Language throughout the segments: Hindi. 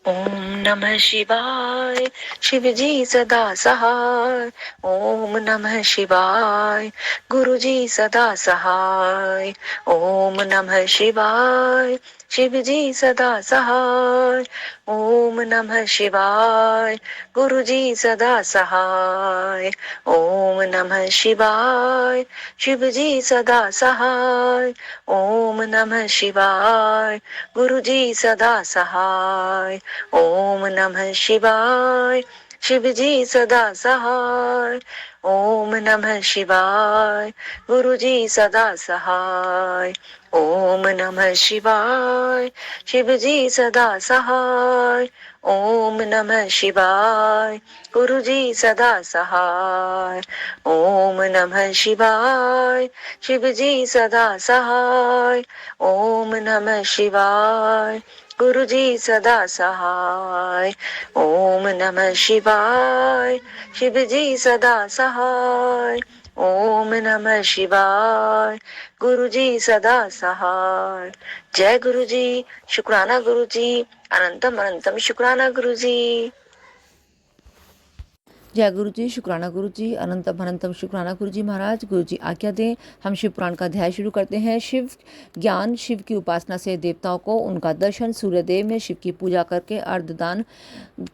ओम नमः शिवाय। शिव जी सदा सहाय। ओम नमः शिवाय। गुरु जी सदा सहाय। ओम नमः शिवाय। शिव जी सदा सहाय। ओम नमः शिवाय। गुरु जी सदा सहाय। ओम नमः शिवाय। शिव जी सदा सहाय। ओम नमः शिवाय। गुरु जी सदा सहाय। ओम नमः शिवाय। शिव जी सदा सहाय। ओम नमः शिवाय। गुरु जी सदा सहाय। ओम नमः शिवाय। शिव जी सदा सहाय। ओम नमः शिवाय। गुरु जी सदा सहाय। ओम नमः शिवाय। शिव जी सदा सहाय। ओम नमः शिवाय। गुरु जी सदा सहाय। ओम नमः शिवाय। शिव जी सदा सहाय। ओम नमः शिवाय। गुरु जी सदा सहाय। जय गुरु जी। शुक्राना गुरु जी। अनंतम अनंतम शुक्राना गुरु जी। जय गुरु जी। शुक्राना गुरु जी। अनंतम अनंतम शुक्राना गुरु जी महाराज। गुरु जी आज्ञा दें, हम शिव पुराण का अध्याय शुरू करते हैं। शिव ज्ञान, शिव की उपासना से देवताओं को उनका दर्शन, सूर्यदेव में शिव की पूजा करके अर्धदान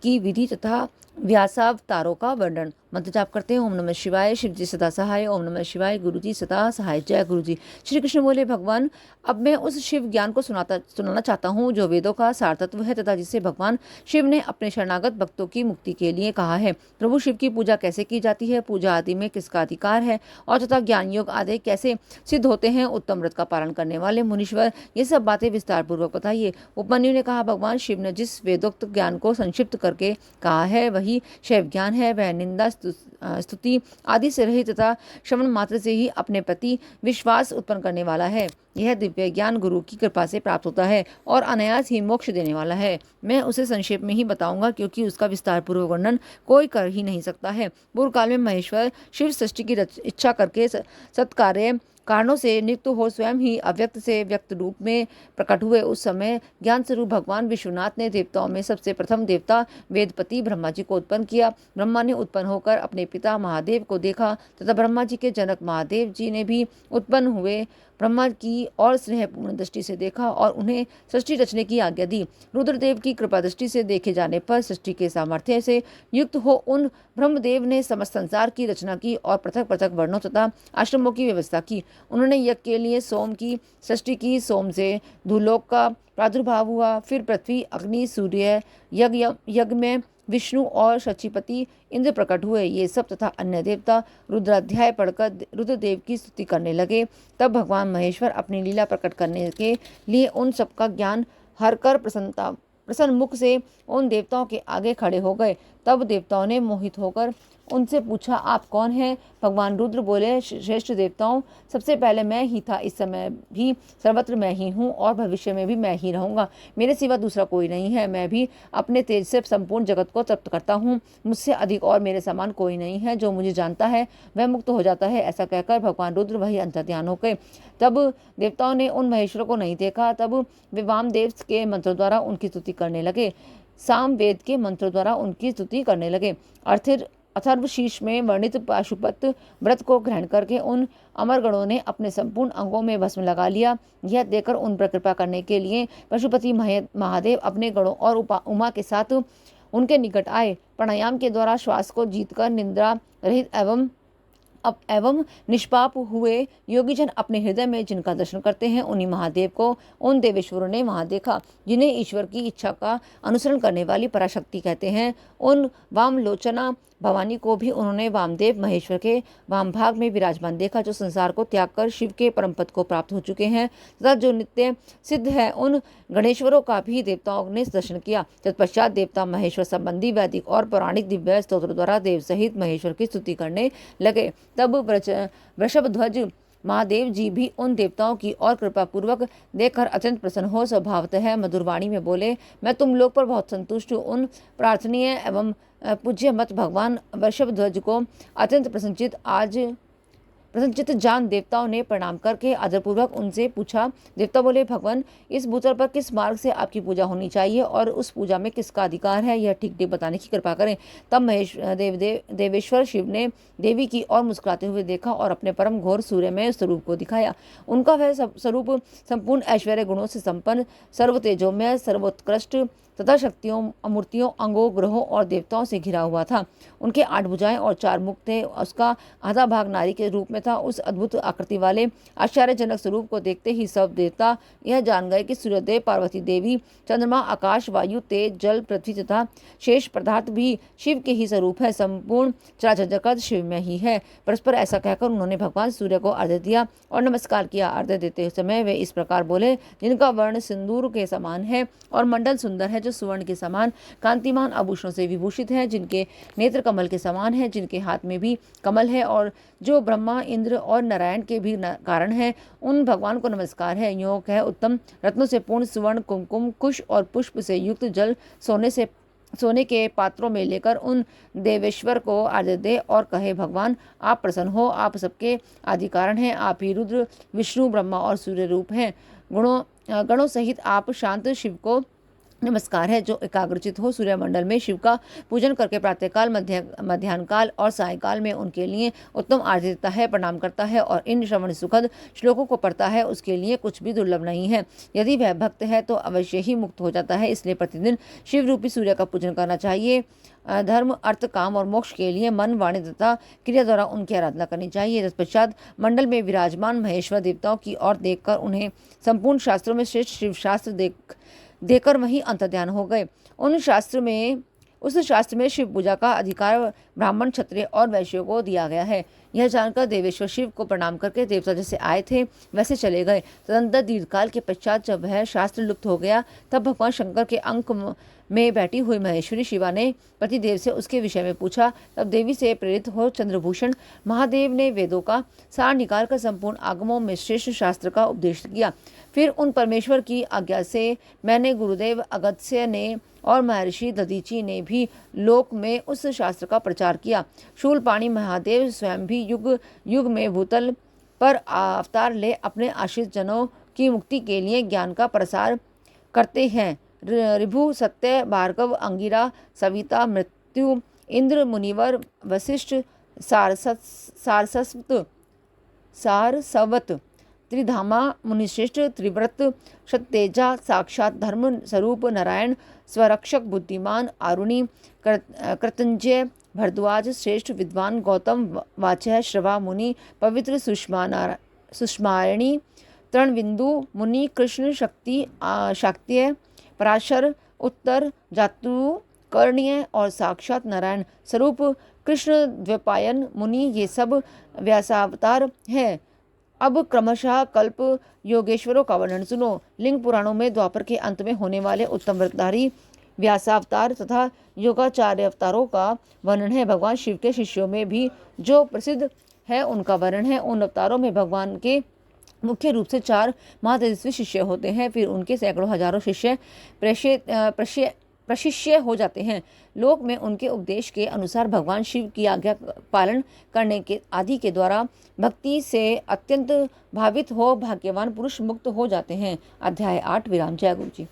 की विधि तथा व्यासावतारों का वर्णन। मंत्र जाप करते हैं। ओम नमः शिवाय। शिव जी सदा सहाय। ओम नमः शिवाय। गुरु जी सदा सहाय। जय गुरु जी। श्री कृष्ण बोले, भगवान अब मैं उस शिव ज्ञान को सुनाना चाहता हूँ जो वेदों का सार तत्व है तथा जिसे भगवान शिव ने अपने शरणागत भक्तों की मुक्ति के लिए कहा है। प्रभु शिव की पूजा कैसे की जाती है, पूजा आदि में किसका अधिकार है और तथा ज्ञान योग आदि कैसे सिद्ध होते हैं। उत्तम व्रत का पालन करने वाले मुनीश्वर ये सब बातें विस्तार पूर्वक बताइए। उपमन्यु ने कहा, भगवान शिव ने जिस वेदोक्त ज्ञान को संक्षिप्त करके कहा है वही शैव ज्ञान है। वह निंदा स्तुति आदि से रहित तथा श्रवण मात्र से ही अपने प्रति विश्वास उत्पन्न करने वाला है। यह दिव्य ज्ञान गुरु की कृपा से प्राप्त होता है और अनायास ही मोक्ष देने वाला है। मैं उसे संक्षेप में ही बताऊंगा क्योंकि उसका विस्तार पूर्वक वर्णन कोई कर ही नहीं सकता है। पूर्व काल में महेश्वर शिव सृष्टि की इच्छा करके सत्कार्य कारणों से नियुक्त हो स्वयं ही अव्यक्त से व्यक्त रूप में प्रकट हुए। उस समय ज्ञान स्वरूप भगवान विश्वनाथ ने देवताओं में सबसे प्रथम देवता वेदपति ब्रह्मा जी को उत्पन्न किया। ब्रह्मा ने उत्पन्न होकर अपने पिता महादेव को देखा तथा ब्रह्मा जी के जनक महादेव जी ने भी उत्पन्न हुए ब्रह्मा की और स्नेहपूर्ण दृष्टि से देखा और उन्हें सृष्टि रचने की आज्ञा दी। रुद्रदेव की कृपा दृष्टि से देखे जाने पर सृष्टि के सामर्थ्य से युक्त हो उन ब्रह्मदेव ने समस्त संसार की रचना की और पृथक पृथक वर्णों तथा आश्रमों की व्यवस्था की। उन्होंने यज्ञ के लिए सोम की सृष्टि की। सोम से धूलोक का प्रादुर्भाव हुआ। फिर पृथ्वी, अग्नि, सूर्य, यज्ञ में विष्णु और शचीपति इंद्र प्रकट हुए। ये सब तथा अन्य देवता रुद्राध्याय पढ़कर रुद्रदेव की स्तुति करने लगे। तब भगवान महेश्वर अपनी लीला प्रकट करने के लिए उन सबका ज्ञान हर कर प्रसन्न मुख से उन देवताओं के आगे खड़े हो गए। तब देवताओं ने मोहित होकर उनसे पूछा, आप कौन हैं? भगवान रुद्र बोले, श्रेष्ठ देवताओं, सबसे पहले मैं ही था, इस समय भी सर्वत्र मैं ही हूँ और भविष्य में भी मैं ही रहूँगा। मेरे सिवा दूसरा कोई नहीं है। मैं भी अपने तेज से संपूर्ण जगत को तृप्त करता हूँ। मुझसे अधिक और मेरे समान कोई नहीं है। जो मुझे जानता है वह मुक्त हो जाता है। ऐसा कहकर भगवान रुद्र वही अंतर्ध्यान हो गए। तब देवताओं ने उन महेश्वर को नहीं देखा। तब वे वामदेव के मंत्रों द्वारा उनकी स्तुति करने लगे। साम वेद के मंत्रों द्वारा उनकी स्तुति करने लगे। अथर्वशीर्ष में वर्णित पाशुपत व्रत को ग्रहण करके उन अमरगणों ने अपने संपूर्ण अंगों में भस्म लगा लिया। यह देखकर उन पर कृपा करने के लिए पशुपति महादेव अपने गणों और उमा के साथ उनके निकट आए। प्राणायाम के द्वारा श्वास को जीतकर निद्रा रहित एवं निष्पाप हुए योगीजन अपने हृदय में जिनका दर्शन करते हैं उन्हीं महादेव को उन देवेश्वरों ने वहां देखा जिन्हें ईश्वर की इच्छा का अनुसरण करने वाली पराशक्ति कहते हैं। उन वामलोचना भवानी को भी उन्होंने वामदेव महेश्वर के वाम भाग में विराजमान देखा, जो संसार को त्याग कर शिव के परम पद को प्राप्त हो चुके हैं तथा जो नित्य सिद्ध है। उन गणेश्वरों का भी देवताओं ने दर्शन किया। तत्पश्चात देवता महेश्वर संबंधी वैदिक और पौराणिक दिव्य स्तोत्र द्वारा देव सहित महेश्वर की स्तुति करने लगे। तब वृषभ ध्वज महादेव जी भी उन देवताओं की और कृपा पूर्वक देखकर अत्यंत प्रसन्न हो स्वभावतः मधुरवाणी में बोले, मैं तुम लोग पर बहुत संतुष्ट हूँ। उन प्रार्थनीय एवं पूज्य मत भगवान वृषभ ध्वज को अत्यंत प्रसन्नचित आज प्रसन्नचित्त जान देवताओं ने प्रणाम करके आदरपूर्वक उनसे पूछा। देवता बोले, भगवान, इस भूतल पर किस मार्ग से आपकी पूजा होनी चाहिए और उस पूजा में किसका अधिकार है, यह ठीक ठीक बताने की कृपा करें। तब देवेश्वर शिव ने देवी की ओर मुस्कुराते हुए देखा और अपने परम घोर सूर्यमय स्वरूप को दिखाया। उनका वह स्वरूप संपूर्ण ऐश्वर्य गुणों से संपन्न, सर्व तेजोमय, सर्वोत्कृष्ट तथा शक्तियों, अमूर्तियों, अंगों, ग्रहों और देवताओं से घिरा हुआ था। उनके 8 भुजाएं और 4 मुख थे। उसका आधा भाग नारी के रूप में था। उस अद्भुत आकृति वाले आश्चर्यजनक स्वरूप को देखते ही सब देवता यह जान गए कि सूर्यदेव, पार्वती देवी, चंद्रमा, आकाश, वायु, तेज, जल, पृथ्वी तथा शेष पदार्थ भी शिव के ही स्वरूप है। संपूर्ण चराचर जगत शिव में ही है। परस्पर ऐसा कहकर उन्होंने भगवान सूर्य को अर्घ्य दिया और नमस्कार किया। अर्घ्य देते समय वे इस प्रकार बोले, जिनका वर्ण सिंदूर के समान है और मंडल सुंदर है, जो सुवर्ण के समान कांतिमान आभूषणों से विभूषित है, जिनके नेत्र कमल के समान है, जिनके हाथ में भी कमल है और जो ब्रह्मा, इंद्र और नारायण के भी कारण है, उन भगवान को नमस्कार है। योग है उत्तम रत्नों से पूर्ण सुवर्ण, कुमकुम, कुश और पुष्प से युक्त जल सोने के पात्रों में लेकर उन देवेश्वर को अर्घ्य दे और कहे, भगवान, आप प्रसन्न हो, आप सबके आदि कारण हैं, आप ही रुद्र, विष्णु, ब्रह्मा और सूर्य रूप हैं। गणों सहित आप शांत शिव को नमस्कार है, जो एकाग्रचित हो सूर्यमंडल में शिव का पूजन करके प्रातःकाल, मध्याह्न काल और सायंकाल में उनके लिए उत्तम आरती देता है, प्रणाम करता है और इन श्रवण सुखद श्लोकों को पढ़ता है, उसके लिए कुछ भी दुर्लभ नहीं है। यदि वह भक्त है तो अवश्य ही मुक्त हो जाता है। इसलिए प्रतिदिन शिव रूपी सूर्य का पूजन करना चाहिए। धर्म, अर्थ, काम और मोक्ष के लिए मन, वाणी तथा क्रिया द्वारा उनकी आराधना करनी चाहिए। तत्पश्चात मंडल में विराजमान महेश्वर देवताओं की ओर देखकर उन्हें संपूर्ण शास्त्रों में श्रेष्ठ शिव शास्त्र देकर वहीं अंतर्ध्यान हो गए। उस शास्त्र में शिव पूजा का अधिकार ब्राह्मण, क्षत्रिय और वैश्यों को दिया गया है। यह जानकर देवेश्वर शिव को प्रणाम करके देवता जैसे आए थे वैसे चले गए। तदनंतर दीर्घकाल के पश्चात जब वह शास्त्र लुप्त हो गया, तब भगवान शंकर के अंक में बैठी हुई महेश्वरी शिवा ने पतिदेव से उसके विषय में पूछा। तब देवी से प्रेरित हो चंद्रभूषण महादेव ने वेदों का सार निकालकर संपूर्ण आगमों में श्रेष्ठ शास्त्र का उपदेश किया। फिर उन परमेश्वर की आज्ञा से मैंने गुरुदेव अगस्त्य ने और महर्षि दधीची ने भी लोक में उस शास्त्र का प्रचार किया। शूलपाणी महादेव स्वयं भी युग युग में भूतल पर अवतार ले अपने आश्रित जनों की मुक्ति के लिए ज्ञान का प्रसार करते हैं। ऋभु, सत्य, भार्गव, अंगिरा, सविता, मृत्यु, इंद्र, मुनिवर, वशिष्ठ, सारस्वत, त्रिधामा, मुनिश्रेष्ठ, त्रिव्रत, सत्तेजा, साक्षात धर्म स्वरूप नारायण, स्वरक्षक, बुद्धिमान, आरुणि, कृतंजय, भरद्वाज, श्रेष्ठ विद्वान, गौतम, वाचः, श्रवा मुनि, पवित्र, सुषमायणी, तृणबिंदु मुनि, कृष्ण, शाक्त्य, पराशर, उत्तर, जातु, कर्णीय और साक्षात नारायण स्वरूप कृष्ण द्वैपायन मुनि, ये सब व्यासावतार हैं। अब क्रमशः कल्प योगेश्वरों का वर्णन सुनो। लिंग पुराणों में द्वापर के अंत में होने वाले उत्तम व्रतधारी व्यासावतार तथा योगाचार्य अवतारों का वर्णन है। भगवान शिव के शिष्यों में भी जो प्रसिद्ध है उनका वर्णन है। उन अवतारों में भगवान के मुख्य रूप से 4 महातेजस्वी शिष्य होते हैं। फिर उनके सैकड़ों हजारों शिष्य प्रशिष्य हो जाते हैं। लोक में उनके उपदेश के अनुसार भगवान शिव की आज्ञा पालन करने के आदि के द्वारा भक्ति से अत्यंत भावित हो भाग्यवान पुरुष मुक्त हो जाते हैं। अध्याय 8 विराम। जय गुरु जी।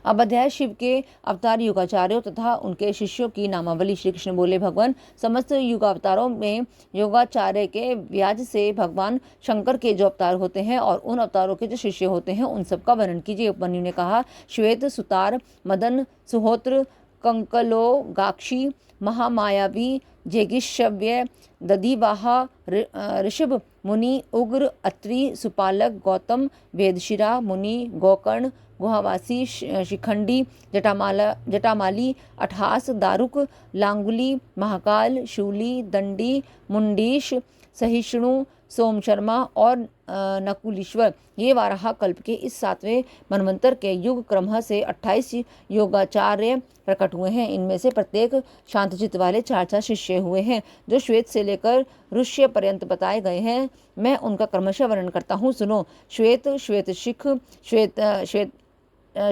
अब अध्याय शिव के अवतार योगाचार्यों तथा उनके शिष्यों की नामावली। श्री कृष्ण बोले, भगवान, समस्त युगावतारों में योगाचार्य के व्याज से भगवान शंकर के जो अवतार होते हैं और उन अवतारों के जो शिष्य होते हैं उन सब का वर्णन कीजिए। उपमन्यु ने कहा, श्वेत, सुतार, मदन, सुहोत्र, कंकलो, गाक्षी, महामायावी, जेगिशव्य, दधिवाहा, ऋषभ मुनि, उग्र, अत्रि, सुपालक, गौतम, वेदशिरा मुनि, गोकर्ण, गुहावासी, शिखंडी, जटामाली, अठास, दारुक, लांगुली, महाकाल, शूली, दंडी, मुंडीश, सहिष्णु, सोम शर्मा और नकुलीश्वर, ये वाराह कल्प के इस 7वें मनवंतर के युग क्रमः से 28 योगाचार्य प्रकट हुए हैं। इनमें से प्रत्येक शांतचित्त वाले 4 शिष्य हुए हैं जो श्वेत से लेकर ऋष्य पर्यंत बताए गए हैं। मैं उनका क्रमशः वर्णन करता हूँ, सुनो। श्वेत, श्वेतशिख,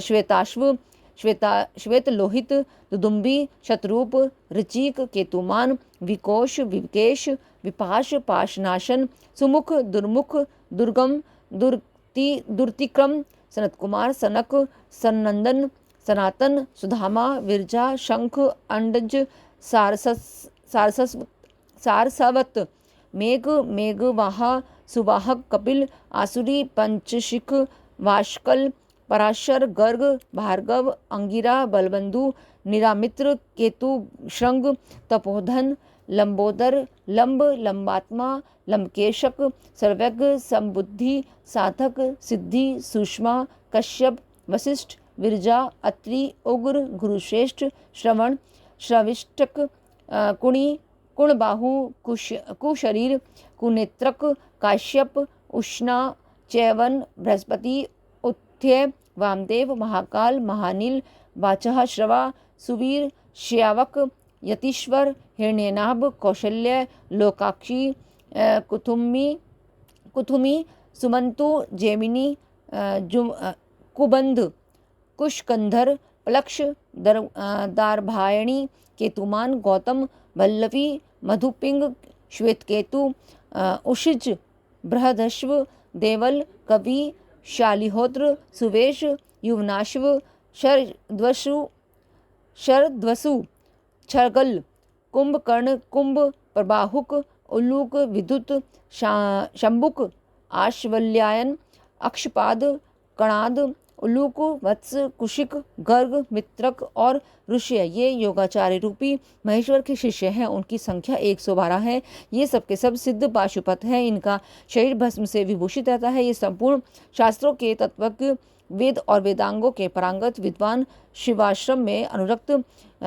श्वेताश्व, श्वेत लोहित, दुदुम्बी, शतरूप, ऋचिक, केतुमान, विकोश, विकेश, विपाश पाशनाशन, सुमुख दुर्मुख, दुर्गम दुर्तिक्रम, सनत कुमार, सनक, सनंदन, सनातन, सुधामा, विरजा, शंख, अंडज, सारसवत, मेघ, मेघवाहा, सुवाहक, कपिल, आसुरी, पंचशिख, वाशकल, पराशर, गर्ग, भार्गव, अंगिरा, बलबंधु, निरामित्र, केतु, श्रृंग, तपोधन, लंबोदर, लंब, लंबात्मा, लंबकेशक, सर्वज्ञ, समबुद्धि, साधक, सिद्धि, सुषमा, कश्यप, वशिष्ठ, विरजा, अत्रि, उग्र, गुरुश्रेष्ठ, श्रवण, श्रविष्टक, कुणी, कुणबाहु, कुशरीर, कुनेत्रक, काश्यप, उष्णा, चैवन, बृहस्पति, उत्थ्य, वामदेव, महाकाल, महानील, वाचः, श्रवा, सुवीर, श्यावक, यतीश्वर, हिरण्यनाभ, कौशल्य, लोकाक्षी, कुथुमी, सुमंतु, जेमिनी, कुबंध, कुशकंधर, प्लक्ष, दारभायणी, केतुमान, गौतम, वल्लवी, मधुपिंग, श्वेतकेतु, उशिज, बृहदश्व, देवल, कवि, शालिहोत्र, सुवेश, युवनाश्व, शरद्वसु, छगल, कुंभकर्ण, कुंभ, प्रबाहुक, उल्लूक, विद्युत, शंबुक, आश्वल्यायन, अक्षपाद, कणाद, उल्लूक, वत्स, कुशिक, गर्ग, मित्रक और ऋष्य ये योगाचार्य रूपी महेश्वर के शिष्य हैं। उनकी संख्या 112 है। ये सब के सब सिद्ध पाशुपत हैं। इनका शरीर भस्म से विभूषित रहता है। ये संपूर्ण शास्त्रों के तत्वज्ञ, वेद और वेदांगों के पारंगत विद्वान, शिवाश्रम में अनुरक्त,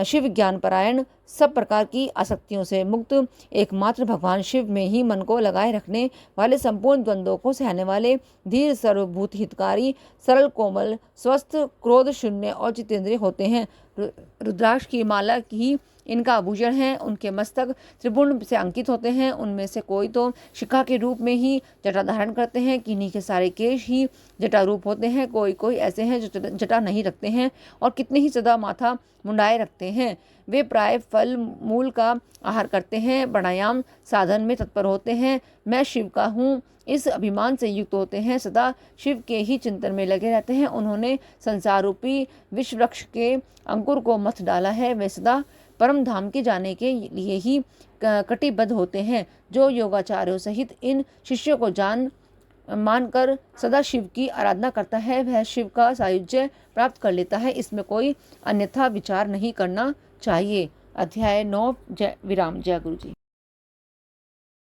शिव ज्ञान परायण, सब प्रकार की आसक्तियों से मुक्त, एकमात्र भगवान शिव में ही मन को लगाए रखने वाले, संपूर्ण द्वंद्वों को सहने वाले, धीर, सर्वभूत हितकारी, सरल, कोमल, स्वस्थ, क्रोध शून्य और जितेंद्रिय होते हैं। रुद्राक्ष की माला ही इनका आभूषण है। उनके मस्तक त्रिभुवन से अंकित होते हैं। उनमें से कोई तो शिखा के रूप में ही जटा धारण करते हैं, किन्हीं के सारे केश ही जटा रूप होते हैं, कोई कोई ऐसे हैं जो जटा नहीं रखते हैं और कितने ही सदा माथा मुंडाए रखते हैं। वे प्राय फल मूल का आहार करते हैं, प्राणायाम साधन में तत्पर होते हैं। मैं शिव का हूँ इस अभिमान से युक्त होते हैं, सदा शिव के ही चिंतन में लगे रहते हैं। उन्होंने संसार रूपी विश्व वृक्ष के अंकुर को मथ डाला है। वे सदा परम धाम के जाने के लिए ही कटिबद्ध होते हैं। जो योगाचार्यों सहित इन शिष्यों को मानकर सदा शिव की आराधना करता है, वह शिव का सायुज्य प्राप्त कर लेता है। इसमें कोई अन्यथा विचार नहीं करना चाहिए। अध्याय 9 विराम। जय गुरु जी।